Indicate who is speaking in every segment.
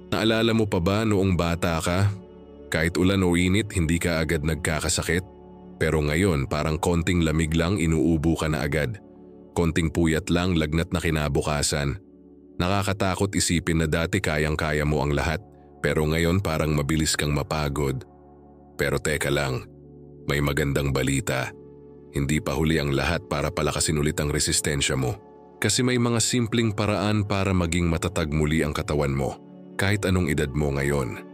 Speaker 1: Naalala mo pa ba noong bata ka? Kahit ulan o init, hindi ka agad nagkakasakit? Pero ngayon, parang konting lamig lang inuubo ka na agad. Konting puyat lang, lagnat na kinabukasan. Nakakatakot isipin na dati kayang-kaya mo ang lahat, pero ngayon parang mabilis kang mapagod. Pero teka lang, may magandang balita. Hindi pa huli ang lahat para palakasin ulit ang resistensya mo. Kasi may mga simpleng paraan para maging matatag muli ang katawan mo, kahit anong edad mo ngayon.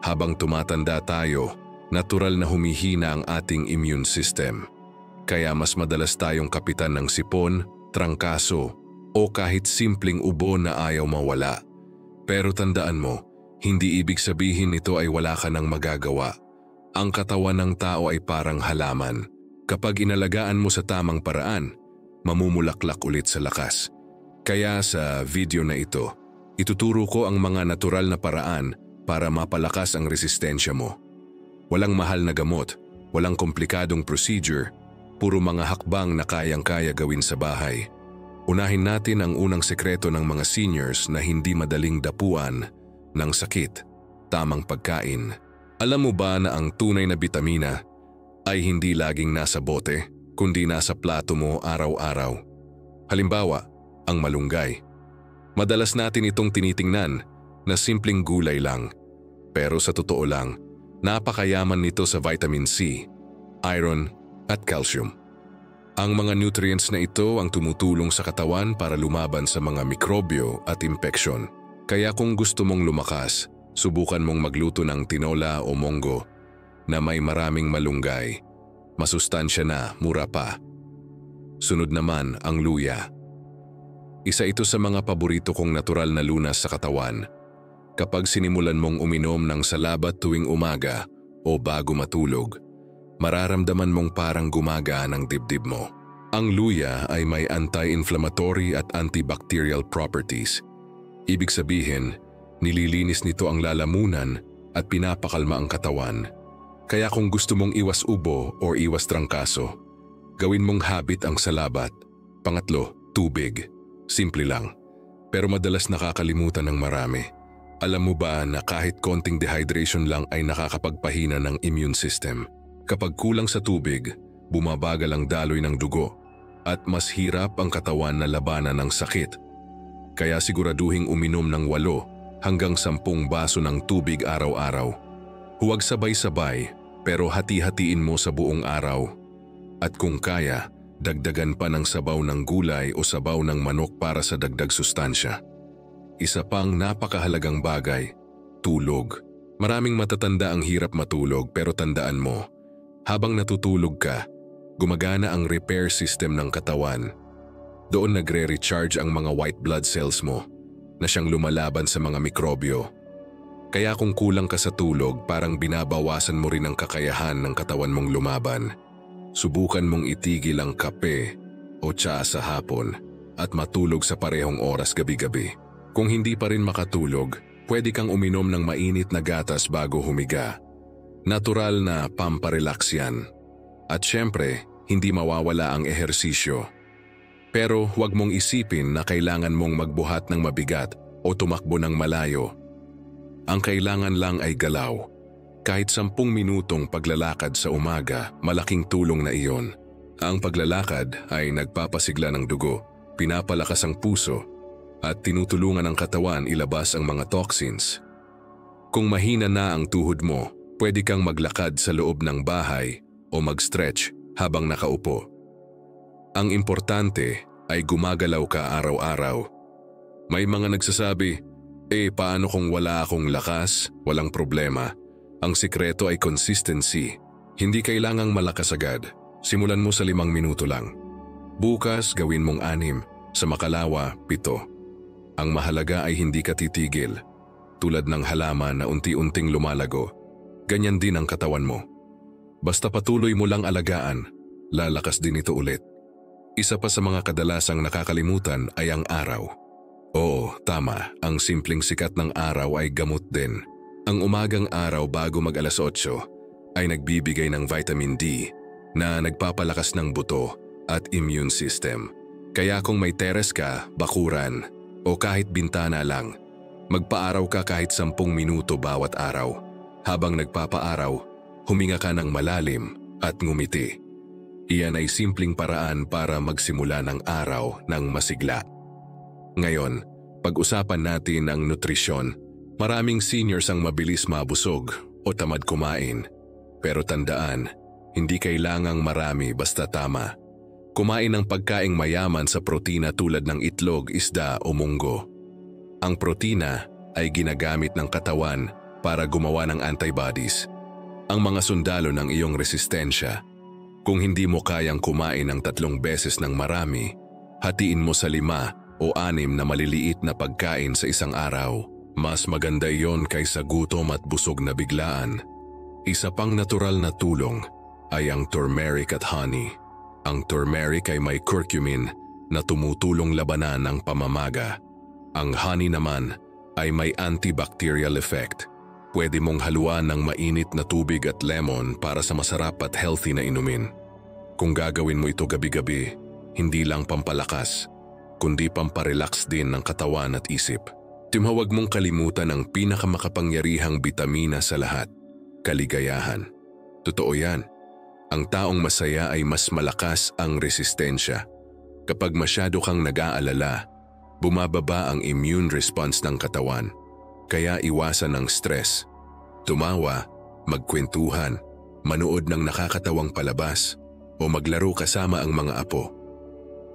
Speaker 1: Habang tumatanda tayo, natural na humihina ang ating immune system. Kaya mas madalas tayong kapitan ng sipon, trangkaso, o kahit simpleng ubo na ayaw mawala. Pero tandaan mo, hindi ibig sabihin nito ay wala ka nang magagawa. Ang katawan ng tao ay parang halaman. Kapag inalagaan mo sa tamang paraan, mamumulaklak ulit sa lakas. Kaya sa video na ito, ituturo ko ang mga natural na paraan para mapalakas ang resistensya mo. Walang mahal na gamot, walang komplikadong procedure, puro mga hakbang na kayang-kaya gawin sa bahay. Unahin natin ang unang sekreto ng mga seniors na hindi madaling dapuan ng sakit, tamang pagkain. Alam mo ba na ang tunay na bitamina ay hindi laging nasa bote, kundi nasa plato mo araw-araw? Halimbawa, ang malunggay. Madalas natin itong tinitingnan na simpleng gulay lang. Pero sa totoo lang, napakayaman nito sa vitamin C, iron at calcium. Ang mga nutrients na ito ang tumutulong sa katawan para lumaban sa mga mikrobyo at impeksyon. Kaya kung gusto mong lumakas, subukan mong magluto ng tinola o monggo na may maraming malunggay. Masustansya na, mura pa. Sunod naman ang luya. Isa ito sa mga paborito kong natural na lunas sa katawan. Kapag sinimulan mong uminom ng salabat tuwing umaga o bago matulog, mararamdaman mong parang gumagaan ang dibdib mo. Ang luya ay may anti-inflammatory at antibacterial properties. Ibig sabihin, nililinis nito ang lalamunan at pinapakalma ang katawan. Kaya kung gusto mong iwas ubo o iwas trangkaso, gawin mong habit ang salabat. Pangatlo, tubig. Simple lang, pero madalas nakakalimutan ng marami. Alam mo ba na kahit konting dehydration lang ay nakakapagpahina ng immune system? Kapag kulang sa tubig, bumabagal ang daloy ng dugo at mas hirap ang katawan na labanan ng sakit. Kaya siguraduhing uminom ng 8 hanggang 10 baso ng tubig araw-araw. Huwag sabay-sabay, pero hati-hatiin mo sa buong araw. At kung kaya, dagdagan pa ng sabaw ng gulay o sabaw ng manok para sa dagdag sustansya. Isa pang napakahalagang bagay, tulog. Maraming matatanda ang hirap matulog, pero tandaan mo, habang natutulog ka, gumagana ang repair system ng katawan. Doon nagre-recharge ang mga white blood cells mo na siyang lumalaban sa mga mikrobyo. Kaya kung kulang ka sa tulog, parang binabawasan mo rin ang kakayahan ng katawan mong lumaban. Subukan mong itigil ang kape o tsaa sa hapon at matulog sa parehong oras gabi-gabi. Kung hindi pa rin makatulog, pwede kang uminom ng mainit na gatas bago humiga. Natural na pamparelax yan. At syempre, hindi mawawala ang ehersisyo. Pero huwag mong isipin na kailangan mong magbuhat ng mabigat o tumakbo ng malayo. Ang kailangan lang ay galaw. Kahit 10 minutong paglalakad sa umaga, malaking tulong na iyon. Ang paglalakad ay nagpapasigla ng dugo, pinapalakas ang puso, at tinutulungan ang katawan ilabas ang mga toxins. Kung mahina na ang tuhod mo, pwede kang maglakad sa loob ng bahay o mag-stretch habang nakaupo. Ang importante ay gumagalaw ka araw-araw. May mga nagsasabi, paano kung wala akong lakas? Walang problema. Ang sikreto ay consistency. Hindi kailangang malakas agad. Simulan mo sa 5 minuto lang. Bukas gawin mong 6, sa makalawa 7. Ang mahalaga ay hindi ka titigil. Tulad ng halaman na unti-unting lumalago, ganyan din ang katawan mo. Basta patuloy mo lang alagaan, lalakas din ito ulit. Isa pa sa mga kadalasang nakakalimutan ay ang araw. Oo, tama, ang simpleng sikat ng araw ay gamot din. Ang umagang araw bago mag alas 8 ay nagbibigay ng vitamin D na nagpapalakas ng buto at immune system. Kaya kung may teres ka, bakuran, o kahit bintana lang, magpaaraw ka kahit 10 minuto bawat araw. Habang nagpapaaraw, huminga ka ng malalim at ngumiti. Iyan ay simpleng paraan para magsimula ng araw ng masigla. Ngayon, pag-usapan natin ang nutrisyon. Maraming seniors ang mabilis mabusog o tamad kumain. Pero tandaan, hindi kailangang marami basta tama. Kumain ng pagkaing mayaman sa protina tulad ng itlog, isda o munggo. Ang protina ay ginagamit ng katawan para gumawa ng antibodies, ang mga sundalo ng iyong resistensya. Kung hindi mo kayang kumain ng 3 beses ng marami, hatiin mo sa 5 o 6 na maliliit na pagkain sa isang araw. Mas maganda iyon kaysa gutom at busog na biglaan. Isa pang natural na tulong ay ang turmeric at honey. Ang turmeric ay may curcumin na tumutulong labanan ang pamamaga. Ang honey naman ay may antibacterial effect. Pwede mong haluan ng mainit na tubig at lemon para sa masarap at healthy na inumin. Kung gagawin mo ito gabi-gabi, hindi lang pampalakas, kundi pamparelax din ng katawan at isip. Huwag mong kalimutan ang pinakamakapangyarihang bitamina sa lahat, kaligayahan. Totoo yan. Ang taong masaya ay mas malakas ang resistensya. Kapag masyado kang nag-aalala, bumababa ang immune response ng katawan. Kaya iwasan ang stress. Tumawa, magkwentuhan, manood ng nakakatawang palabas, o maglaro kasama ang mga apo.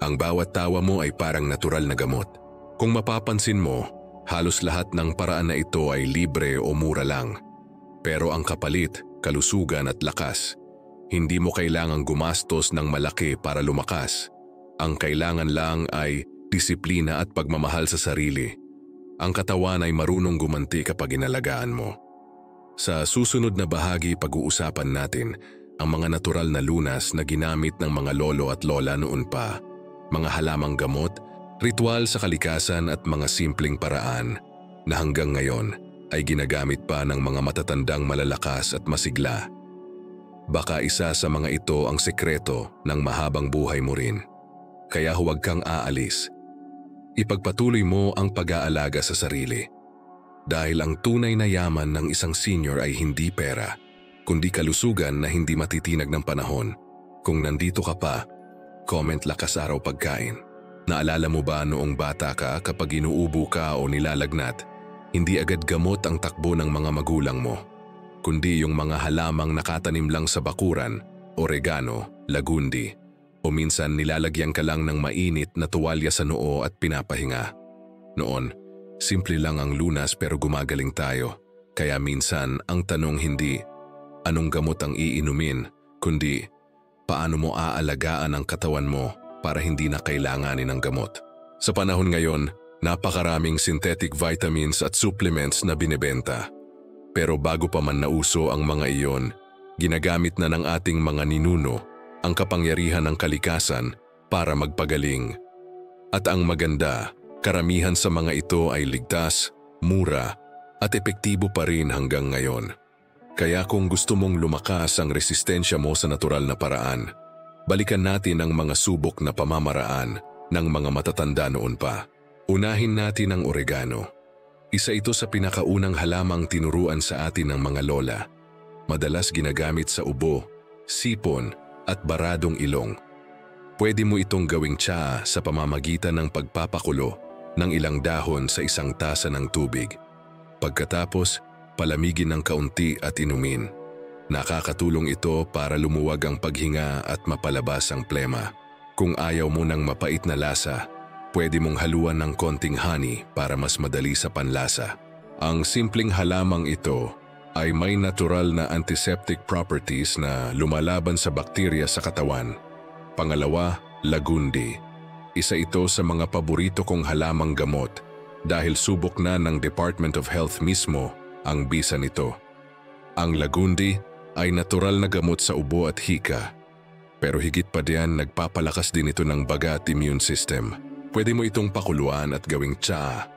Speaker 1: Ang bawat tawa mo ay parang natural na gamot. Kung mapapansin mo, halos lahat ng paraan na ito ay libre o mura lang. Pero ang kapalit, kalusugan at lakas. Hindi mo kailangang gumastos ng malaki para lumakas. Ang kailangan lang ay disiplina at pagmamahal sa sarili. Ang katawan ay marunong gumanti kapag inalagaan mo. Sa susunod na bahagi, pag-uusapan natin ang mga natural na lunas na ginamit ng mga lolo at lola noon pa, mga halamang gamot, ritual sa kalikasan at mga simpleng paraan na hanggang ngayon ay ginagamit pa ng mga matatandang malalakas at masigla. Baka isa sa mga ito ang sekreto ng mahabang buhay mo rin. Kaya huwag kang aalis. Ipagpatuloy mo ang pag-aalaga sa sarili. Dahil ang tunay na yaman ng isang senior ay hindi pera, kundi kalusugan na hindi matitinag ng panahon. Kung nandito ka pa, comment lakas araw pagkain. Naalala mo ba noong bata ka kapag inuubo ka o nilalagnat, hindi agad gamot ang takbo ng mga magulang mo, kundi yung mga halamang nakatanim lang sa bakuran, oregano, lagundi, o minsan nilalagyan ka lang ng mainit na tuwalya sa noo at pinapahinga. Noon, simple lang ang lunas pero gumagaling tayo, kaya minsan ang tanong hindi, anong gamot ang iinumin, kundi, paano mo aalagaan ang katawan mo para hindi na kailanganin ng gamot. Sa panahon ngayon, napakaraming synthetic vitamins at supplements na binebenta. Pero bago pa man nauso ang mga iyon, ginagamit na ng ating mga ninuno ang kapangyarihan ng kalikasan para magpagaling. At ang maganda, karamihan sa mga ito ay ligtas, mura, at epektibo pa rin hanggang ngayon. Kaya kung gusto mong lumakas ang resistensya mo sa natural na paraan, balikan natin ang mga subok na pamamaraan ng mga matatanda noon pa. Unahin natin ang oregano. Isa ito sa pinakaunang halamang tinuruan sa atin ng mga lola. Madalas ginagamit sa ubo, sipon at baradong ilong. Pwede mo itong gawing tsaa sa pamamagitan ng pagpapakulo ng ilang dahon sa isang tasa ng tubig. Pagkatapos, palamigin ng kaunti at inumin. Nakakatulong ito para lumuwag ang paghinga at mapalabas ang plema. Kung ayaw mo ng mapait na lasa, pwede mong haluan ng konting honey para mas madali sa panlasa. Ang simpleng halamang ito ay may natural na antiseptic properties na lumalaban sa bakterya sa katawan. Pangalawa, lagundi. Isa ito sa mga paborito kong halamang gamot dahil subok na ng Department of Health mismo ang bisa nito. Ang lagundi ay natural na gamot sa ubo at hika. Pero higit pa diyan, nagpapalakas din ito ng baga at immune system. Pwede mo itong pakuluan at gawing tsaa.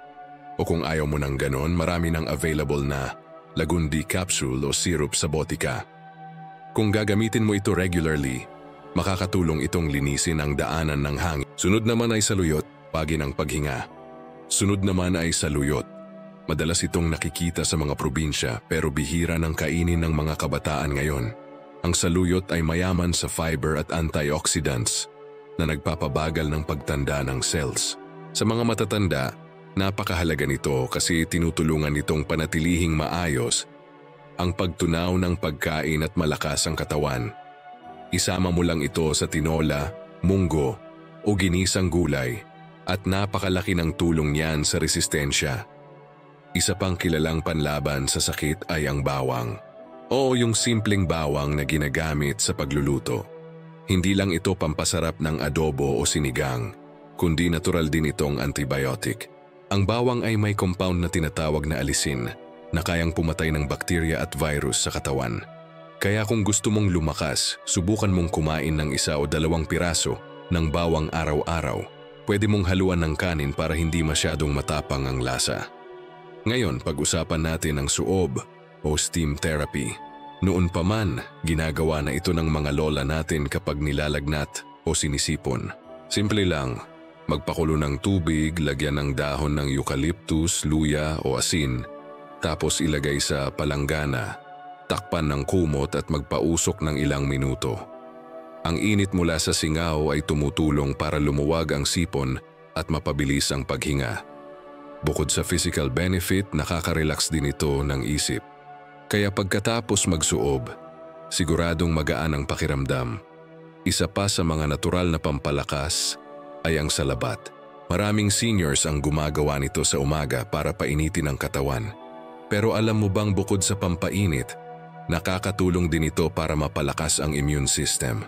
Speaker 1: O kung ayaw mo ng ganon, marami ng available na lagundi capsule o syrup sa botika. Kung gagamitin mo ito regularly, Makakatulong itong linisin ang daanan ng hangin. Sunod naman ay saluyot, pagi ng paghinga. Sunod naman ay saluyot. Madalas itong nakikita sa mga probinsya pero bihira ng kainin ng mga kabataan ngayon. Ang saluyot ay mayaman sa fiber at antioxidants na nagpapabagal ng pagtanda ng cells. Sa mga matatanda, napakahalaga nito kasi tinutulungan itong panatilihing maayos ang pagtunaw ng pagkain at malakas ang katawan. Isama mo lang ito sa tinola, munggo o ginisang gulay at napakalaki ng tulong niyan sa resistensya. Isa pang kilalang panlaban sa sakit ay ang bawang. Oo, yung simpleng bawang na ginagamit sa pagluluto. Hindi lang ito pampasarap ng adobo o sinigang, kundi natural din itong antibiotic. Ang bawang ay may compound na tinatawag na alisin na kayang pumatay ng bakterya at virus sa katawan. Kaya kung gusto mong lumakas, subukan mong kumain ng 1 o 2 piraso ng bawang araw-araw. Pwede mong haluan ng kanin para hindi masyadong matapang ang lasa. Ngayon, pag-usapan natin ang suob o steam therapy. Noon pa man, ginagawa na ito ng mga lola natin kapag nilalagnat o sinisipon. Simple lang, magpakulo ng tubig, lagyan ng dahon ng eucalyptus, luya o asin, tapos ilagay sa palanggana. Takpan ng kumot at magpausok ng ilang minuto. Ang init mula sa singaw ay tumutulong para lumuwag ang sipon at mapabilis ang paghinga. Bukod sa physical benefit, nakaka-relax din ito ng isip. Kaya pagkatapos magsuob, siguradong magaan ang pakiramdam. Isa pa sa mga natural na pampalakas ay ang salabat. Maraming seniors ang gumagawa nito sa umaga para painitin ang katawan. Pero alam mo bang bukod sa pampainit, nakakatulong din ito para mapalakas ang immune system.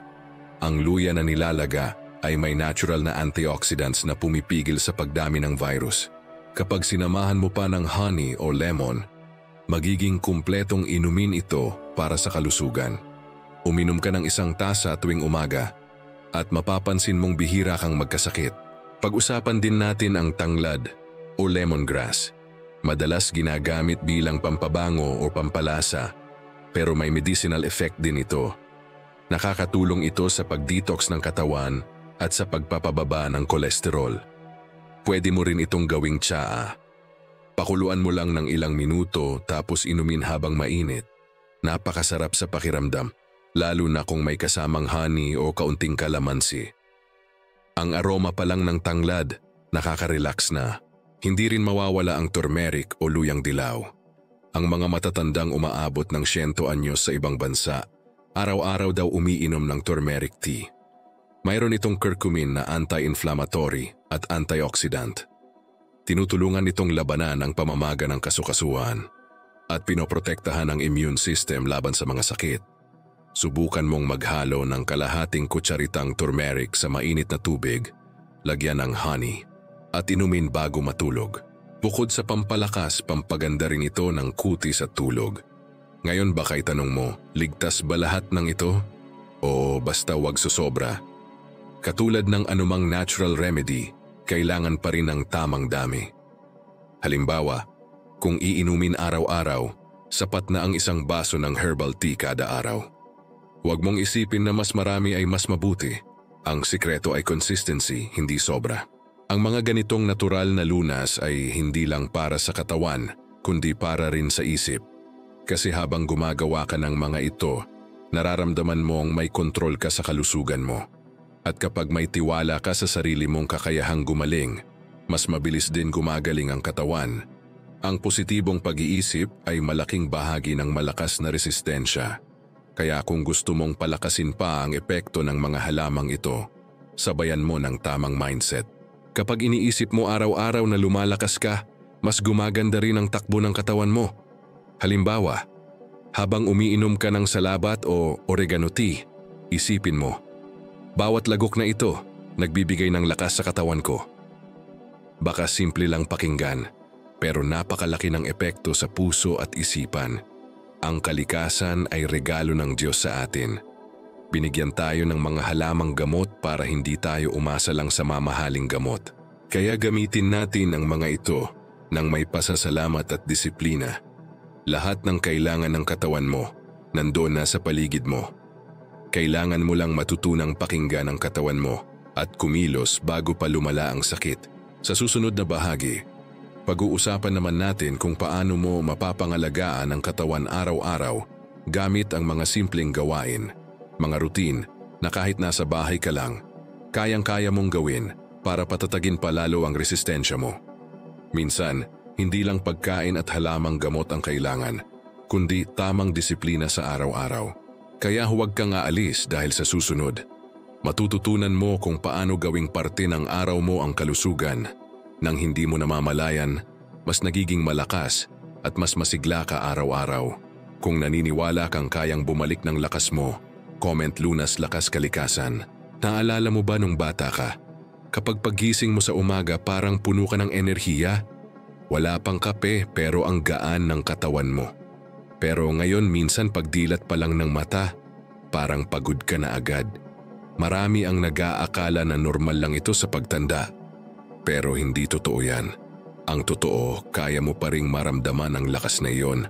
Speaker 1: Ang luya na nilalaga ay may natural na antioxidants na pumipigil sa pagdami ng virus. Kapag sinamahan mo pa ng honey o lemon, magiging kumpletong inumin ito para sa kalusugan. Uminom ka ng 1 tasa tuwing umaga at mapapansin mong bihira kang magkasakit. Pag-usapan din natin ang tanglad o lemongrass. Madalas ginagamit bilang pampabango o pampalasa, pero may medicinal effect din ito. Nakakatulong ito sa pag-detox ng katawan at sa pagpapababa ng kolesterol. Pwede mo rin itong gawing tsaa. Pakuluan mo lang ng ilang minuto tapos inumin habang mainit. Napakasarap sa pakiramdam, lalo na kung may kasamang honey o kaunting kalamansi. Ang aroma pa lang ng tanglad, nakaka-relax na. Hindi rin mawawala ang turmeric o luyang dilaw. Ang mga matatandang umaabot ng 100 anyos sa ibang bansa, araw-araw daw umiinom ng turmeric tea. Mayroon itong curcumin na anti-inflammatory at antioxidant. Tinutulungan itong labanan ang pamamaga ng kasukasuan at pinoprotektahan ang immune system laban sa mga sakit. Subukan mong maghalo ng kalahating kutsaritang turmeric sa mainit na tubig, lagyan ng honey, at inumin bago matulog. Bukod sa pampalakas, pampaganda rin ito ng kutis at tulog. Ngayon baka itanong mo, ligtas ba lahat ng ito? O basta wag susobra? Katulad ng anumang natural remedy, kailangan pa rin ng tamang dami. Halimbawa, kung iinumin araw-araw, sapat na ang 1 baso ng herbal tea kada araw. Huwag mong isipin na mas marami ay mas mabuti. Ang sikreto ay consistency, hindi sobra. Ang mga ganitong natural na lunas ay hindi lang para sa katawan, kundi para rin sa isip. Kasi habang gumagawa ka ng mga ito, nararamdaman mong may kontrol ka sa kalusugan mo. At kapag may tiwala ka sa sarili mong kakayahang gumaling, mas mabilis din gumagaling ang katawan. Ang positibong pag-iisip ay malaking bahagi ng malakas na resistensya. Kaya kung gusto mong palakasin pa ang epekto ng mga halamang ito, sabayan mo ng tamang mindset. Kapag iniisip mo araw-araw na lumalakas ka, mas gumaganda rin ang takbo ng katawan mo. Halimbawa, habang umiinom ka ng salabat o oregano tea, isipin mo, bawat lagok na ito, nagbibigay ng lakas sa katawan ko. Baka simple lang pakinggan, pero napakalaki ng epekto sa puso at isipan. Ang kalikasan ay regalo ng Diyos sa atin. Binigyan tayo ng mga halamang gamot para hindi tayo umasa lang sa mamahaling gamot. Kaya gamitin natin ang mga ito nang may pasasalamat at disiplina. Lahat ng kailangan ng katawan mo, nandoon na sa paligid mo. Kailangan mo lang matutunang pakinggan ang katawan mo at kumilos bago pa lumala ang sakit. Sa susunod na bahagi, pag-uusapan naman natin kung paano mo mapapangalagaan ang katawan araw-araw gamit ang mga simpleng gawain, mga routine na kahit nasa bahay ka lang, kayang-kaya mong gawin para patatagin pa lalo ang resistensya mo. Minsan, hindi lang pagkain at halamang gamot ang kailangan, kundi tamang disiplina sa araw-araw. Kaya huwag kang aalis dahil sa susunod, matututunan mo kung paano gawing parte ng araw mo ang kalusugan. Nang hindi mo namamalayan, mas nagiging malakas at mas masigla ka araw-araw. Kung naniniwala kang kayang bumalik ng lakas mo, comment Lunas Lakas Kalikasan. Naalala mo ba nung bata ka? Kapag paggising mo sa umaga parang puno ka ng enerhiya. Wala pang kape pero ang gaan ng katawan mo. Pero ngayon minsan pagdilat pa lang ng mata, parang pagod ka na agad. Marami ang nag-aakala na normal lang ito sa pagtanda. Pero hindi totoo yan. Ang totoo, kaya mo pa ring maramdaman ang lakas na iyon.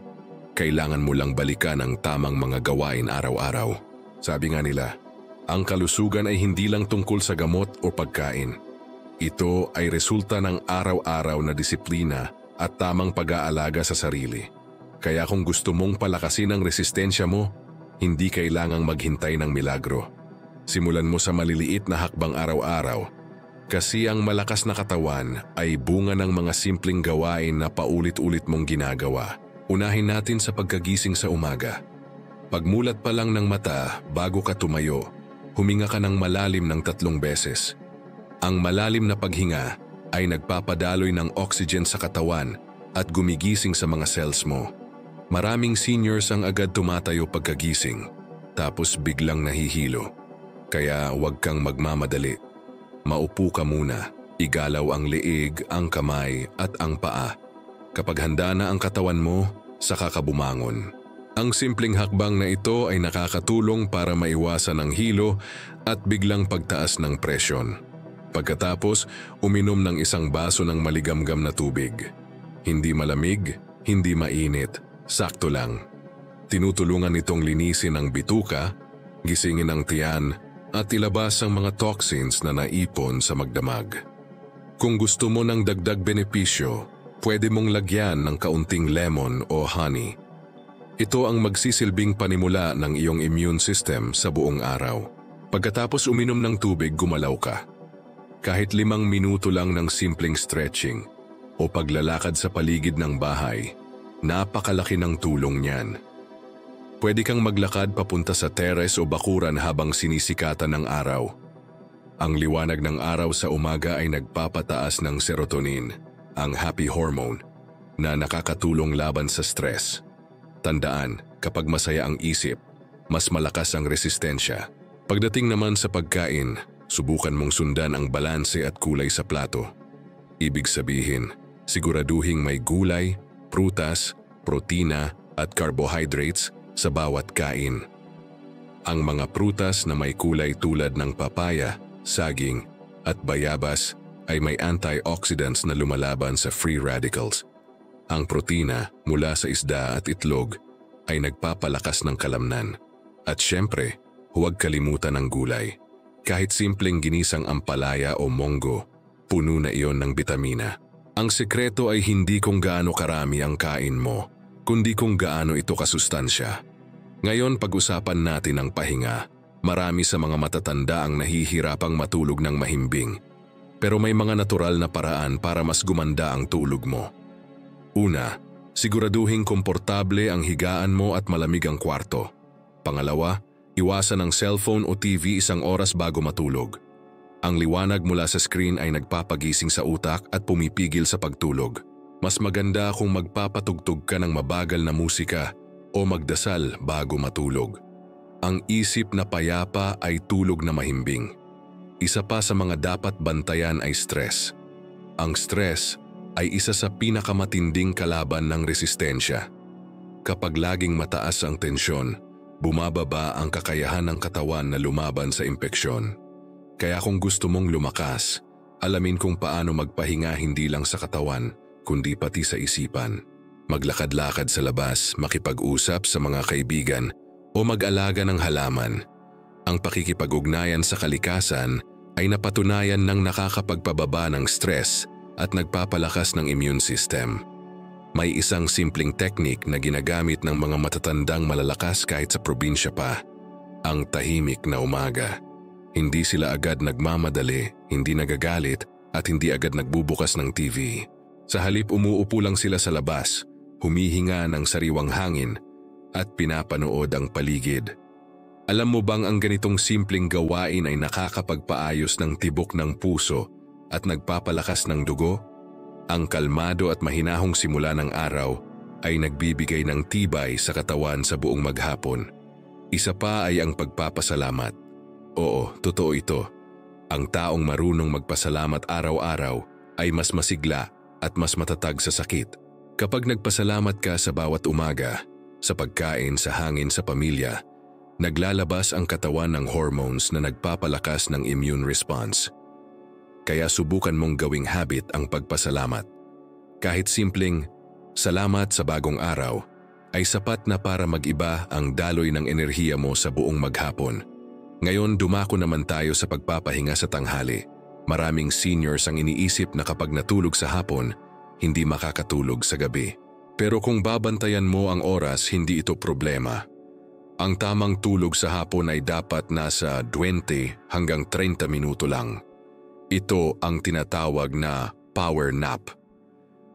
Speaker 1: Kailangan mo lang balikan ang tamang mga gawain araw-araw. Sabi nga nila, ang kalusugan ay hindi lang tungkol sa gamot o pagkain. Ito ay resulta ng araw-araw na disiplina at tamang pag-aalaga sa sarili. Kaya kung gusto mong palakasin ang resistensya mo, hindi kailangang maghintay ng milagro. Simulan mo sa maliliit na hakbang araw-araw. Kasi ang malakas na katawan ay bunga ng mga simpleng gawain na paulit-ulit mong ginagawa. Unahin natin sa pagkagising sa umaga. Pagmulat pa lang ng mata bago ka tumayo, huminga ka ng malalim ng 3 beses. Ang malalim na paghinga ay nagpapadaloy ng oxygen sa katawan at gumigising sa mga cells mo. Maraming seniors ang agad tumatayo pagkagising, tapos biglang nahihilo. Kaya huwag kang magmamadali. Maupo ka muna, igalaw ang leeg, ang kamay at ang paa. Kapag handa na ang katawan mo, saka ka bumangon. Ang simpleng hakbang na ito ay nakakatulong para maiwasan ang hilo at biglang pagtaas ng presyon. Pagkatapos, uminom ng 1 baso ng maligamgam na tubig. Hindi malamig, hindi mainit, sakto lang. Tinutulungan itong linisin ang bituka, gisingin ang tiyan, at ilabas ang mga toxins na naipon sa magdamag. Kung gusto mo ng dagdag benepisyo, pwede mong lagyan ng kaunting lemon o honey. Ito ang magsisilbing panimula ng iyong immune system sa buong araw. Pagkatapos uminom ng tubig, gumalaw ka. Kahit 5 minuto lang ng simpleng stretching o paglalakad sa paligid ng bahay, napakalaki ng tulong niyan. Pwede kang maglakad papunta sa terrace o bakuran habang sinisikatan ng araw. Ang liwanag ng araw sa umaga ay nagpapataas ng serotonin, ang happy hormone, na nakakatulong laban sa stress. Tandaan, kapag masaya ang isip, mas malakas ang resistensya. Pagdating naman sa pagkain, subukan mong sundan ang balanse at kulay sa plato. Ibig sabihin, siguraduhing may gulay, prutas, protina at carbohydrates sa bawat kain. Ang mga prutas na may kulay tulad ng papaya, saging at bayabas ay may antioxidants na lumalaban sa free radicals. Ang protina mula sa isda at itlog ay nagpapalakas ng kalamnan. At syempre, huwag kalimutan ng gulay. Kahit simpleng ginisang ampalaya o monggo, puno na iyon ng bitamina. Ang sekreto ay hindi kung gaano karami ang kain mo, kundi kung gaano ito kasustansya. Ngayon pag-usapan natin ang pahinga. Marami sa mga matatanda ang nahihirapang matulog ng mahimbing. Pero may mga natural na paraan para mas gumanda ang tulog mo. Una, siguraduhing komportable ang higaan mo at malamig ang kwarto. Pangalawa, iwasan ang cellphone o TV 1 oras bago matulog. Ang liwanag mula sa screen ay nagpapagising sa utak at pumipigil sa pagtulog. Mas maganda kung magpapatugtog ka ng mabagal na musika o magdasal bago matulog. Ang isip na payapa ay tulog na mahimbing. Isa pa sa mga dapat bantayan ay stress. Ang stress ay isa sa pinakamatinding kalaban ng resistensya. Kapag laging mataas ang tensyon, bumababa ang kakayahan ng katawan na lumaban sa impeksyon. Kaya kung gusto mong lumakas, alamin kung paano magpahinga hindi lang sa katawan, kundi pati sa isipan. Maglakad-lakad sa labas, makipag-usap sa mga kaibigan o mag-alaga ng halaman. Ang pakikipag-ugnayan sa kalikasan ay napatunayan ng nakakapagpababa ng stress at nagpapalakas ng immune system. May isang simpleng teknik na ginagamit ng mga matatandang malalakas kahit sa probinsya pa. Ang tahimik na umaga. Hindi sila agad nagmamadali, hindi nagagalit at hindi agad nagbubukas ng TV. Sa halip umuupo lang sila sa labas, humihinga ng sariwang hangin at pinapanood ang paligid. Alam mo bang ang ganitong simpleng gawain ay nakakapagpaayos ng tibok ng puso at nagpapalakas ng dugo? Ang kalmado at mahinahong simula ng araw ay nagbibigay ng tibay sa katawan sa buong maghapon. Isa pa ay ang pagpapasalamat. Oo, totoo ito. Ang taong marunong magpasalamat araw-araw ay mas masigla at mas matatag sa sakit. Kapag nagpasalamat ka sa bawat umaga, sa pagkain, sa hangin, sa pamilya, naglalabas ang katawan ng hormones na nagpapalakas ng immune response. Kaya subukan mong gawing habit ang pagpasalamat. Kahit simpleng, salamat sa bagong araw, ay sapat na para mag-iba ang daloy ng enerhiya mo sa buong maghapon. Ngayon dumako naman tayo sa pagpapahinga sa tanghali. Maraming seniors ang iniisip na kapag natulog sa hapon, hindi makakatulog sa gabi. Pero kung babantayan mo ang oras, hindi ito problema. Ang tamang tulog sa hapon ay dapat nasa 20 hanggang 30 minuto lang. Ito ang tinatawag na power nap.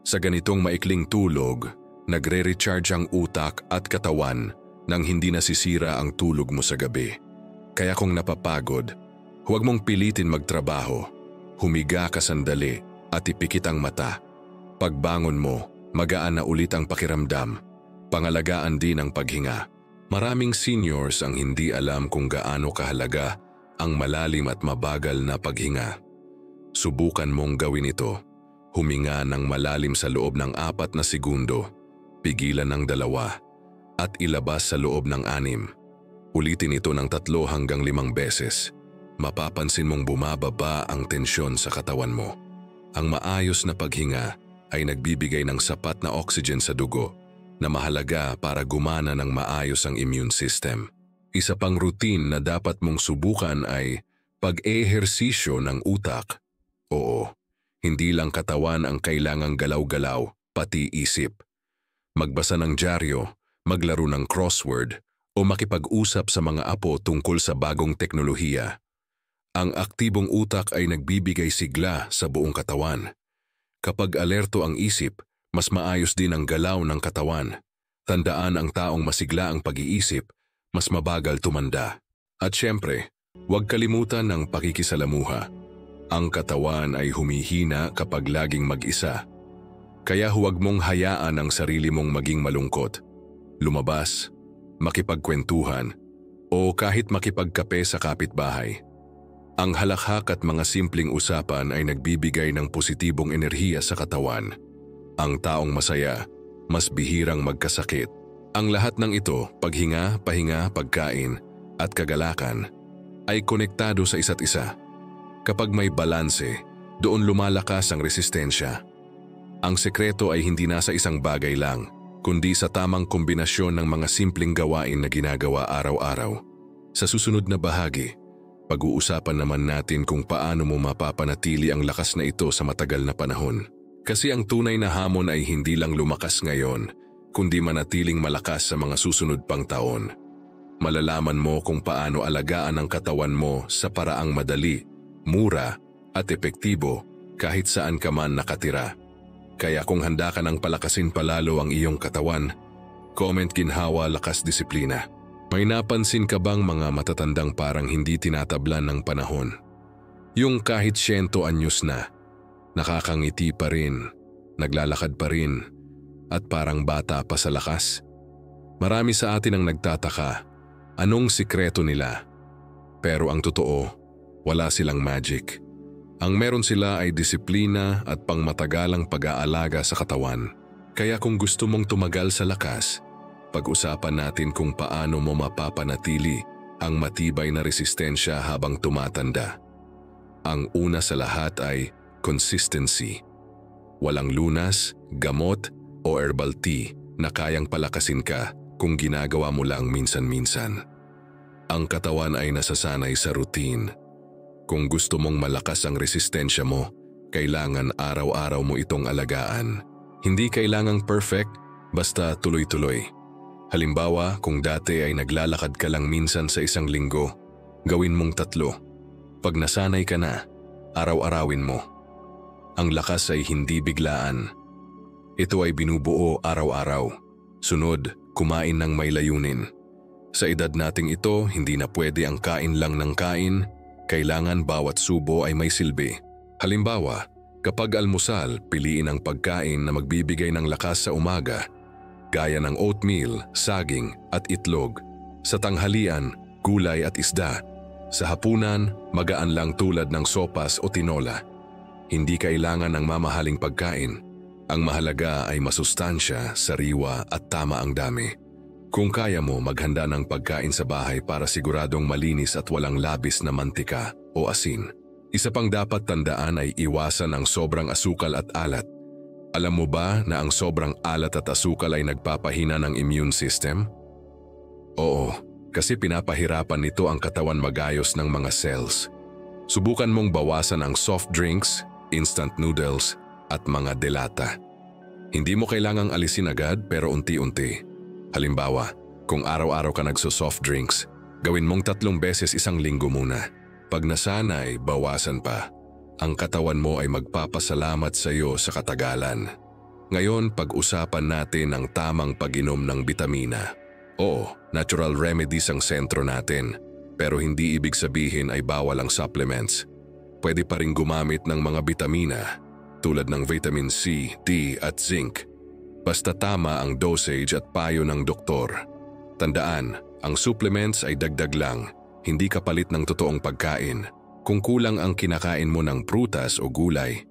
Speaker 1: Sa ganitong maikling tulog, nagre-recharge ang utak at katawan nang hindi nasisira ang tulog mo sa gabi. Kaya kung napapagod, huwag mong pilitin magtrabaho. Humiga ka sandali at ipikit ang mata. Pagbangon mo, magaan na ulit ang pakiramdam. Pangalagaan din ang paghinga. Maraming seniors ang hindi alam kung gaano kahalaga ang malalim at mabagal na paghinga. Subukan mong gawin ito. Huminga ng malalim sa loob ng 4 na segundo, pigilan ng 2, at ilabas sa loob ng 6. Ulitin ito ng 3 hanggang 5 beses. Mapapansin mong bumababa ang tensyon sa katawan mo. Ang maayos na paghinga ay nagbibigay ng sapat na oxygen sa dugo na mahalaga para gumana ng maayos ang immune system. Isa pang routine na dapat mong subukan ay pag-ehersisyo ng utak. Oo, hindi lang katawan ang kailangang galaw-galaw, pati isip. Magbasa ng dyaryo, maglaro ng crossword, o makipag-usap sa mga apo tungkol sa bagong teknolohiya. Ang aktibong utak ay nagbibigay sigla sa buong katawan. Kapag alerto ang isip, mas maayos din ang galaw ng katawan. Tandaan, ang taong masigla ang pag-iisip, mas mabagal tumanda. At syempre, huwag kalimutan ng pakikisalamuha. Ang katawan ay humihina kapag laging mag-isa. Kaya huwag mong hayaan ang sarili mong maging malungkot. Lumabas, makipagkwentuhan, o kahit makipagkape sa kapitbahay. Ang halakhak at mga simpleng usapan ay nagbibigay ng positibong enerhiya sa katawan. Ang taong masaya, mas bihirang magkasakit. Ang lahat ng ito, paghinga, pahinga, pagkain, at kagalakan, ay konektado sa isa't isa. Kapag may balanse, doon lumalakas ang resistensya. Ang sekreto ay hindi nasa isang bagay lang, kundi sa tamang kombinasyon ng mga simpleng gawain na ginagawa araw-araw. Sa susunod na bahagi, pag-uusapan naman natin kung paano mo mapapanatili ang lakas na ito sa matagal na panahon. Kasi ang tunay na hamon ay hindi lang lumakas ngayon, kundi manatiling malakas sa mga susunod pang taon. Malalaman mo kung paano alagaan ang katawan mo sa paraang madali, mura, at epektibo kahit saan ka man nakatira. Kaya kung handa ka nang palakasin palalo ang iyong katawan, comment ginhawa, lakas, disiplina. May napansin ka bang mga matatandang parang hindi tinatablan ng panahon? Yung kahit 100 anyos na, nakakangiti pa rin, naglalakad pa rin, at parang bata pa sa lakas. Marami sa atin ang nagtataka, anong sikreto nila? Pero ang totoo, wala silang magic. Ang meron sila ay disiplina at pangmatagalang pag-aalaga sa katawan. Kaya kung gusto mong tumagal sa lakas, pag-usapan natin kung paano mo mapapanatili ang matibay na resistensya habang tumatanda. Ang una sa lahat ay consistency. Walang lunas, gamot o herbal tea na kayang palakasin ka kung ginagawa mo lang minsan-minsan. Ang katawan ay nasasanay sa routine. Kung gusto mong malakas ang resistensya mo, kailangan araw-araw mo itong alagaan. Hindi kailangang perfect, basta tuloy-tuloy. Halimbawa, kung dati ay naglalakad ka lang minsan sa isang linggo, gawin mong 3. Pag nasanay ka na, araw-arawin mo. Ang lakas ay hindi biglaan. Ito ay binubuo araw-araw. Sunod, kumain ng may layunin. Sa edad nating ito, hindi na pwede ang kain lang ng kain. Kailangan bawat subo ay may silbi. Halimbawa, kapag almusal, piliin ang pagkain na magbibigay ng lakas sa umaga, gaya ng oatmeal, saging at itlog. Sa tanghalian, gulay at isda. Sa hapunan, magaan lang tulad ng sopas o tinola. Hindi kailangan ng mamahaling pagkain. Ang mahalaga ay masustansya, sariwa at tama ang dami. Kung kaya mo, maghanda ng pagkain sa bahay para siguradong malinis at walang labis na mantika o asin. Isa pang dapat tandaan ay iwasan ang sobrang asukal at alat. Alam mo ba na ang sobrang alat at asukal ay nagpapahina ng immune system? Oo, kasi pinapahirapan nito ang katawan magayos ng mga cells. Subukan mong bawasan ang soft drinks, instant noodles at mga delata. Hindi mo kailangang alisin agad pero unti-unti. Halimbawa, kung araw-araw ka nagso-soft drinks, gawin mong 3 beses isang linggo muna. Pag nasanay, bawasan pa. Ang katawan mo ay magpapasalamat sa iyo sa katagalan. Ngayon, pag-usapan natin ang tamang pag-inom ng bitamina. Oo, natural remedies ang sentro natin, pero hindi ibig sabihin ay bawal ang supplements. Pwede pa rin gumamit ng mga bitamina tulad ng vitamin C, D at zinc. Basta tama ang dosage at payo ng doktor. Tandaan, ang supplements ay dagdag lang, hindi kapalit ng totoong pagkain. Kung kulang ang kinakain mo ng prutas o gulay,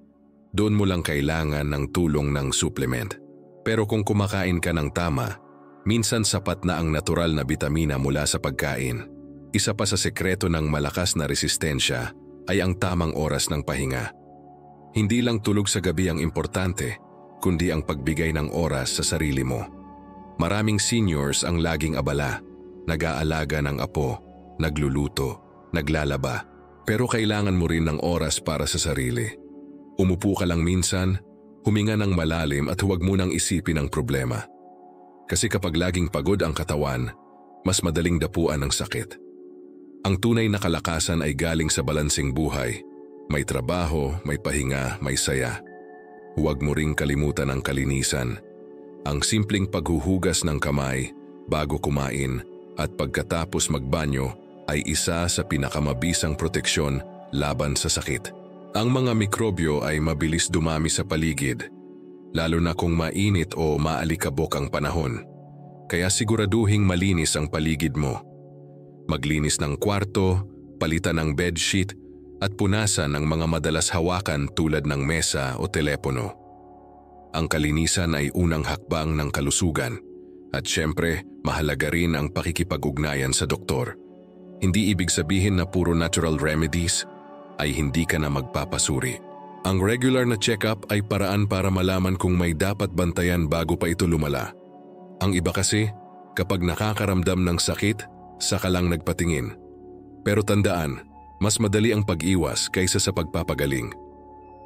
Speaker 1: doon mo lang kailangan ng tulong ng supplement. Pero kung kumakain ka ng tama, minsan sapat na ang natural na bitamina mula sa pagkain. Isa pa sa sekreto ng malakas na resistensya ay ang tamang oras ng pahinga. Hindi lang tulog sa gabi ang importante, kundi ang pagbigay ng oras sa sarili mo. Maraming seniors ang laging abala, nag-aalaga ng apo, nagluluto, naglalaba, pero kailangan mo rin ng oras para sa sarili. Umupo ka lang minsan, huminga ng malalim at huwag mo nang isipin ang problema. Kasi kapag laging pagod ang katawan, mas madaling dapuan ang sakit. Ang tunay na kalakasan ay galing sa balansing buhay. May trabaho, may pahinga, may saya. Huwag mo ring kalimutan ang kalinisan. Ang simpleng paghuhugas ng kamay bago kumain at pagkatapos magbanyo ay isa sa pinakamabisang proteksyon laban sa sakit. Ang mga mikrobyo ay mabilis dumami sa paligid, lalo na kung mainit o maalikabok ang panahon. Kaya siguraduhing malinis ang paligid mo. Maglinis ng kwarto, palitan ng bedsheet, at punasan ang mga madalas hawakan tulad ng mesa o telepono. Ang kalinisan ay unang hakbang ng kalusugan at syempre mahalaga rin ang pakikipag-ugnayan sa doktor. Hindi ibig sabihin na puro natural remedies ay hindi ka na magpapasuri. Ang regular na check-up ay paraan para malaman kung may dapat bantayan bago pa ito lumala. Ang iba kasi, kapag nakakaramdam ng sakit, saka lang nagpatingin. Pero tandaan, mas madali ang pag-iwas kaysa sa pagpapagaling.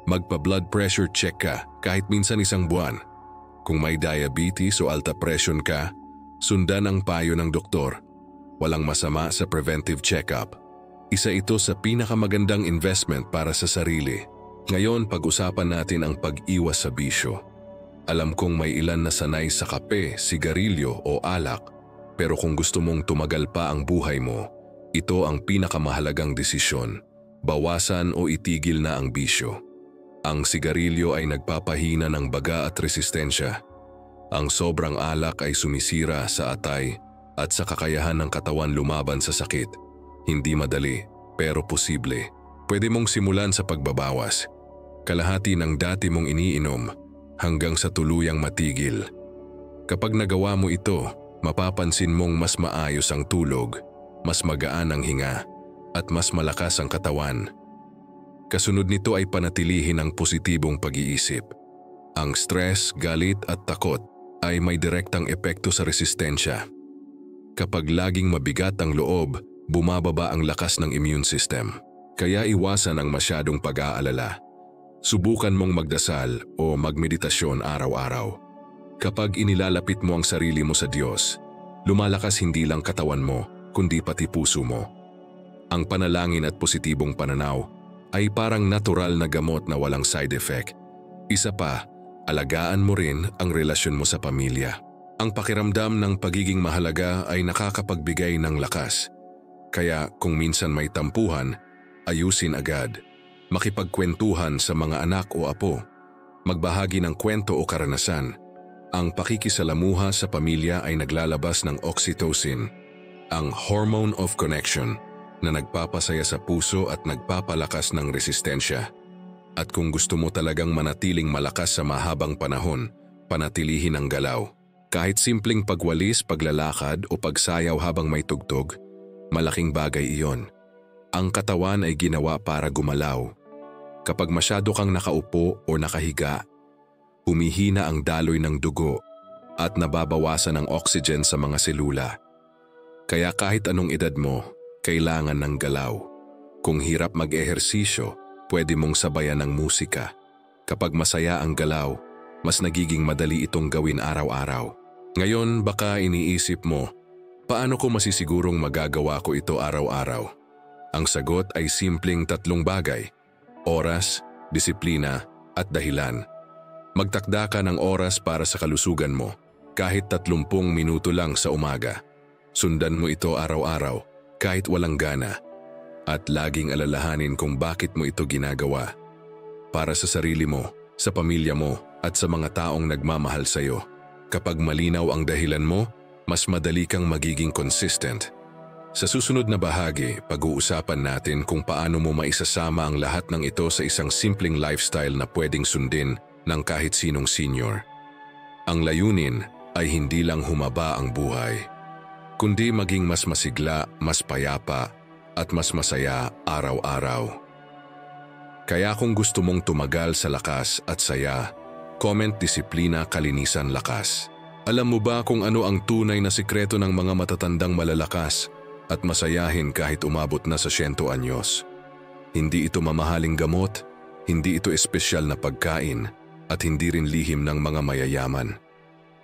Speaker 1: Magpa-blood pressure check ka kahit minsan 1 buwan. Kung may diabetes o alta presyon ka, sundan ang payo ng doktor. Walang masama sa preventive check-up. Isa ito sa pinakamagandang investment para sa sarili. Ngayon, pag-usapan natin ang pag-iwas sa bisyo. Alam kong may ilan na sanay sa kape, sigarilyo o alak, pero kung gusto mong tumagal pa ang buhay mo, ito ang pinakamahalagang desisyon. Bawasan o itigil na ang bisyo. Ang sigarilyo ay nagpapahina ng baga at resistensya. Ang sobrang alak ay sumisira sa atay at sa kakayahan ng katawan lumaban sa sakit. Hindi madali, pero posible. Pwede mong simulan sa pagbabawas. Kalahati ng dati mong iniinom hanggang sa tuluyang matigil. Kapag nagawa mo ito, mapapansin mong mas maayos ang tulog, mas magaan ang hinga, at mas malakas ang katawan. Kasunod nito ay panatilihin ang positibong pag-iisip. Ang stress, galit at takot ay may direktang epekto sa resistensya. Kapag laging mabigat ang loob, bumababa ang lakas ng immune system. Kaya iwasan ang masyadong pag-aalala. Subukan mong magdasal o magmeditasyon araw-araw. Kapag inilalapit mo ang sarili mo sa Diyos, lumalakas hindi lang katawan mo, kundi pati puso mo. Ang panalangin at positibong pananaw ay parang natural na gamot na walang side effect. Isa pa, alagaan mo rin ang relasyon mo sa pamilya. Ang pakiramdam ng pagiging mahalaga ay nakakapagbigay ng lakas. Kaya kung minsan may tampuhan, ayusin agad. Makipagkwentuhan sa mga anak o apo. Magbahagi ng kwento o karanasan. Ang pakikisalamuha sa pamilya ay naglalabas ng oxytocin, ang hormone of connection na nagpapasaya sa puso at nagpapalakas ng resistensya. At kung gusto mo talagang manatiling malakas sa mahabang panahon, panatilihin ang galaw. Kahit simpleng pagwalis, paglalakad o pagsayaw habang may tugtog, malaking bagay iyon. Ang katawan ay ginawa para gumalaw. Kapag masyado kang nakaupo o nakahiga, humihina ang daloy ng dugo at nababawasan ang oxygen sa mga selula. Kaya kahit anong edad mo, kailangan ng galaw. Kung hirap mag-ehersisyo, pwede mong sabayan ng musika. Kapag masaya ang galaw, mas nagiging madali itong gawin araw-araw. Ngayon baka iniisip mo, paano ko masisigurong magagawa ko ito araw-araw? Ang sagot ay simpleng 3 bagay: oras, disiplina, at dahilan. Magtakda ka ng oras para sa kalusugan mo, kahit 30 minuto lang sa umaga. Sundan mo ito araw-araw, kahit walang gana. At laging alalahanin kung bakit mo ito ginagawa. Para sa sarili mo, sa pamilya mo, at sa mga taong nagmamahal sa'yo. Kapag malinaw ang dahilan mo, mas madali kang magiging consistent. Sa susunod na bahagi, pag-uusapan natin kung paano mo maisasama ang lahat ng ito sa isang simpleng lifestyle na pwedeng sundin ng kahit sinong senior. Ang layunin ay hindi lang humaba ang buhay, kundi maging mas masigla, mas payapa, at mas masaya araw-araw. Kaya kung gusto mong tumagal sa lakas at saya, comment disiplina, kalinisan, lakas. Alam mo ba kung ano ang tunay na sikreto ng mga matatandang malalakas at masayahin kahit umabot na sa 100 anyos? Hindi ito mamahaling gamot, hindi ito espesyal na pagkain, at hindi rin lihim ng mga mayayaman.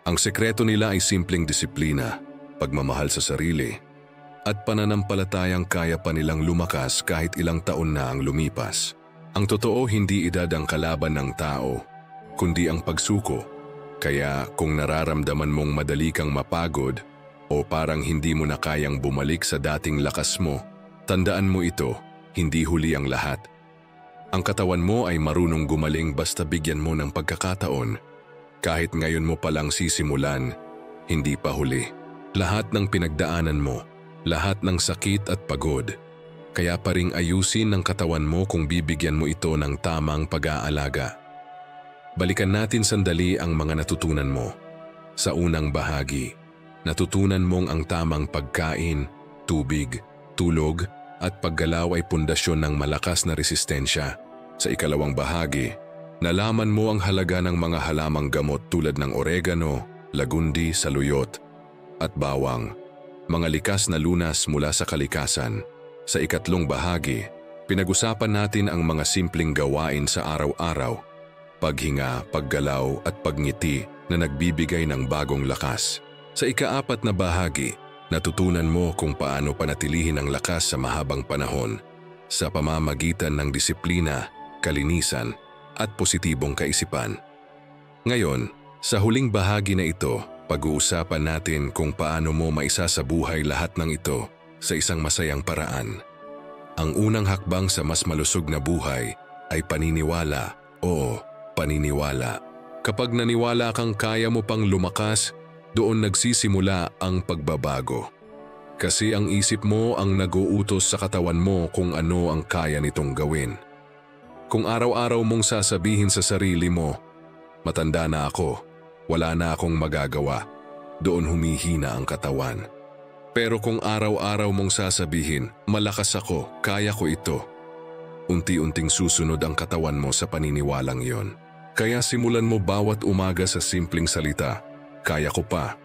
Speaker 1: Ang sekreto nila ay simpleng disiplina, pagmamahal sa sarili, at pananampalatayang kaya pa nilang lumakas kahit ilang taon na ang lumipas. Ang totoo, hindi edad ang kalaban ng tao, kundi ang pagsuko. Kaya kung nararamdaman mong madali kang mapagod o parang hindi mo na kayang bumalik sa dating lakas mo, tandaan mo ito, hindi huli ang lahat. Ang katawan mo ay marunong gumaling basta bigyan mo ng pagkakataon. Kahit ngayon mo palang sisimulan, hindi pa huli. Lahat ng pinagdaanan mo, lahat ng sakit at pagod, kaya pa ring ayusin ng katawan mo kung bibigyan mo ito ng tamang pag-aalaga. Balikan natin sandali ang mga natutunan mo. Sa unang bahagi, natutunan mong ang tamang pagkain, tubig, tulog, at paggalaw ay pundasyon ng malakas na resistensya. Sa ikalawang bahagi, nalaman mo ang halaga ng mga halamang gamot tulad ng oregano, lagundi, saluyot, at bawang, mga likas na lunas mula sa kalikasan. Sa ikatlong bahagi, pinag-usapan natin ang mga simpleng gawain sa araw-araw, paghinga, paggalaw at pagngiti na nagbibigay ng bagong lakas. Sa ika-4 na bahagi, natutunan mo kung paano panatilihin ang lakas sa mahabang panahon sa pamamagitan ng disiplina, kalinisan at positibong kaisipan. Ngayon, sa huling bahagi na ito, pag-uusapan natin kung paano mo maisasabuhay lahat ng ito sa isang masayang paraan. Ang unang hakbang sa mas malusog na buhay ay paniniwala. Oo, paniniwala. Kapag naniwala kang kaya mo pang lumakas, doon nagsisimula ang pagbabago. Kasi ang isip mo ang nag-uutos sa katawan mo kung ano ang kaya nitong gawin. Kung araw-araw mong sasabihin sa sarili mo, matanda na ako, wala na akong magagawa, doon humihina ang katawan. Pero kung araw-araw mong sasabihin, malakas ako, kaya ko ito, unti-unting susunod ang katawan mo sa paniniwalang yon. Kaya simulan mo bawat umaga sa simpleng salita, kaya ko pa.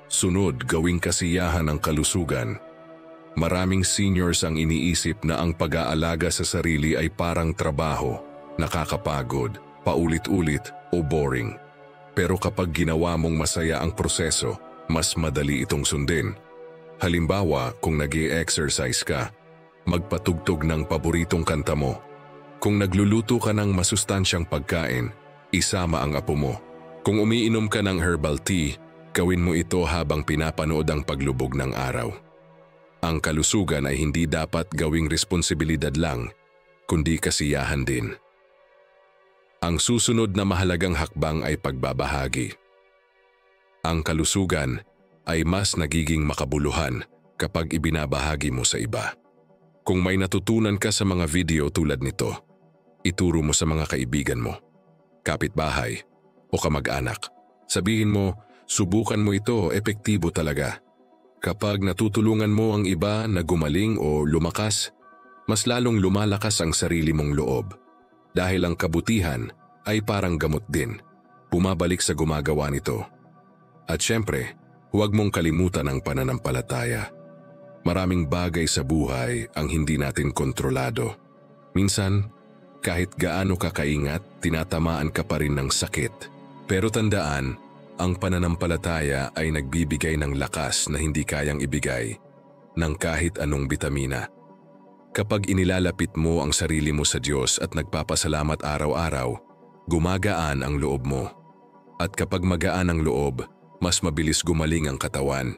Speaker 1: Sunod, gawing kasiyahan ng kalusugan. Maraming seniors ang iniisip na ang pag-aalaga sa sarili ay parang trabaho, nakakapagod, paulit-ulit o boring. Pero kapag ginawa mong masaya ang proseso, mas madali itong sundin. Halimbawa, kung nag-i-exercise ka, magpatugtog ng paboritong kanta mo. Kung nagluluto ka ng masustansyang pagkain, isama ang apo mo. Kung umiinom ka ng herbal tea, gawin mo ito habang pinapanood ang paglubog ng araw. Ang kalusugan ay hindi dapat gawing responsibilidad lang, kundi kasiyahan din. Ang susunod na mahalagang hakbang ay pagbabahagi. Ang kalusugan ay mas nagiging makabuluhan kapag ibinabahagi mo sa iba. Kung may natutunan ka sa mga video tulad nito, ituro mo sa mga kaibigan mo, kapitbahay o kamag-anak. Sabihin mo, subukan mo ito, epektibo talaga. Kapag natutulungan mo ang iba na gumaling o lumakas, mas lalong lumalakas ang sarili mong loob. Dahil ang kabutihan ay parang gamot din, bumabalik sa gumagawa nito. At syempre, huwag mong kalimutan ang pananampalataya. Maraming bagay sa buhay ang hindi natin kontrolado. Minsan, kahit gaano ka kaingat, tinatamaan ka pa rin ng sakit. Pero tandaan, ang pananampalataya ay nagbibigay ng lakas na hindi kayang ibigay ng kahit anong bitamina. Kapag inilalapit mo ang sarili mo sa Diyos at nagpapasalamat araw-araw, gumagaan ang loob mo. At kapag magaan ang loob, mas mabilis gumaling ang katawan.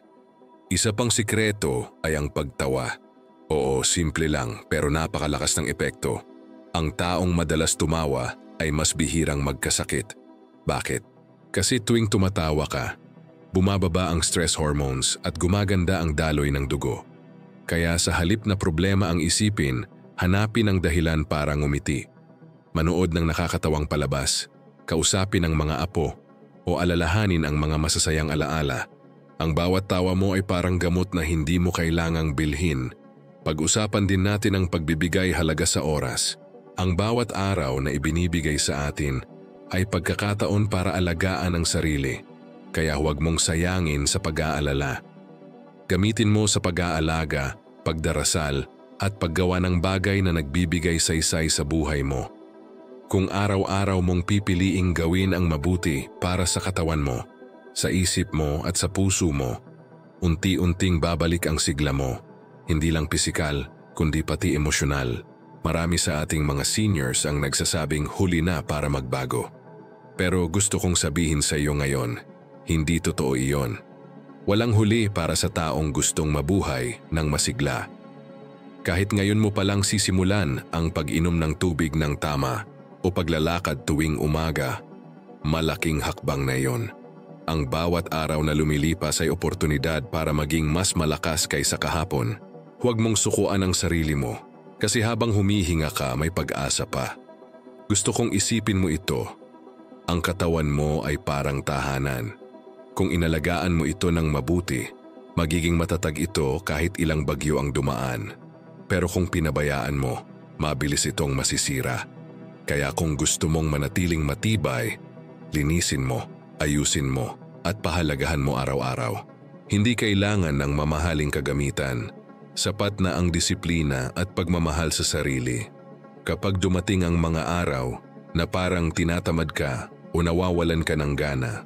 Speaker 1: Isa pang sikreto ay ang pagtawa. Oo, simple lang pero napakalakas ng epekto. Ang taong madalas tumawa ay mas bihirang magkasakit. Bakit? Kasi tuwing tumatawa ka, bumababa ang stress hormones at gumaganda ang daloy ng dugo. Kaya sa halip na problema ang isipin, hanapin ang dahilan para ngumiti. Manood ng nakakatawang palabas, kausapin ang mga apo, o alalahanin ang mga masasayang alaala. Ang bawat tawa mo ay parang gamot na hindi mo kailangang bilhin. Pag-usapan din natin ang pagbibigay halaga sa oras. Ang bawat araw na ibinibigay sa atin ay pagkakataon para alagaan ang sarili. Kaya huwag mong sayangin sa pag-aalala. Gamitin mo sa pag-aalaga, pagdarasal, at paggawa ng bagay na nagbibigay saysay sa buhay mo. Kung araw-araw mong pipiliing gawin ang mabuti para sa katawan mo, sa isip mo at sa puso mo, unti-unting babalik ang sigla mo, hindi lang pisikal, kundi pati emosyonal. Marami sa ating mga seniors ang nagsasabing huli na para magbago. Pero gusto kong sabihin sa iyo ngayon, hindi totoo iyon. Walang huli para sa taong gustong mabuhay ng masigla. Kahit ngayon mo palang sisimulan ang pag-inom ng tubig ng tama o paglalakad tuwing umaga, malaking hakbang na iyon. Ang bawat araw na lumilipas ay oportunidad para maging mas malakas kaysa kahapon. Huwag mong sukuan ang sarili mo, kasi habang humihinga ka may pag-asa pa. Gusto kong isipin mo ito. Ang katawan mo ay parang tahanan. Kung inalagaan mo ito ng mabuti, magiging matatag ito kahit ilang bagyo ang dumaan. Pero kung pinabayaan mo, mabilis itong masisira. Kaya kung gusto mong manatiling matibay, linisin mo, ayusin mo, at pahalagahan mo araw-araw. Hindi kailangan ng mamahaling kagamitan. Sapat na ang disiplina at pagmamahal sa sarili. Kapag dumating ang mga araw na parang tinatamad ka o nawawalan ka ng gana,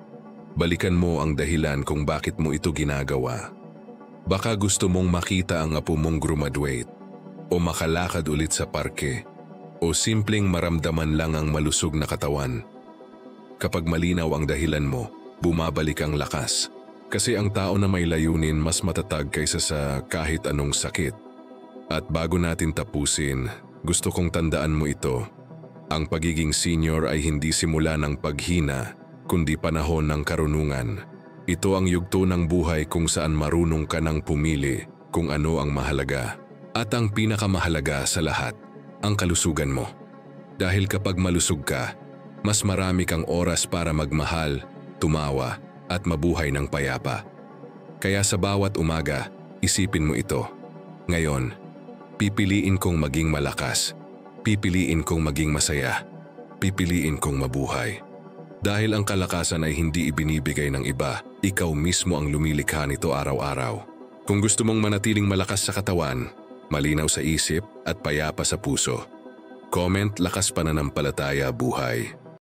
Speaker 1: balikan mo ang dahilan kung bakit mo ito ginagawa. Baka gusto mong makita ang apo mong graduate, o makalakad ulit sa parke, o simpleng maramdaman lang ang malusog na katawan. Kapag malinaw ang dahilan mo, bumabalik ang lakas. Kasi ang tao na may layunin mas matatag kaysa sa kahit anong sakit. At bago natin tapusin, gusto kong tandaan mo ito. Ang pagiging senior ay hindi simula ng paghina, kundi panahon ng karunungan. Ito ang yugto ng buhay kung saan marunong ka nang pumili kung ano ang mahalaga. At ang pinakamahalaga sa lahat, ang kalusugan mo. Dahil kapag malusog ka, mas marami kang oras para magmahal, tumawa, at mabuhay ng payapa. Kaya sa bawat umaga, isipin mo ito. Ngayon, pipiliin kong maging malakas. Pipiliin kong maging masaya. Pipiliin kong mabuhay. Dahil ang kalakasan ay hindi ibinibigay ng iba, ikaw mismo ang lumilikha nito araw-araw. Kung gusto mong manatiling malakas sa katawan, malinaw sa isip at payapa sa puso, comment lakas pananampalataya buhay.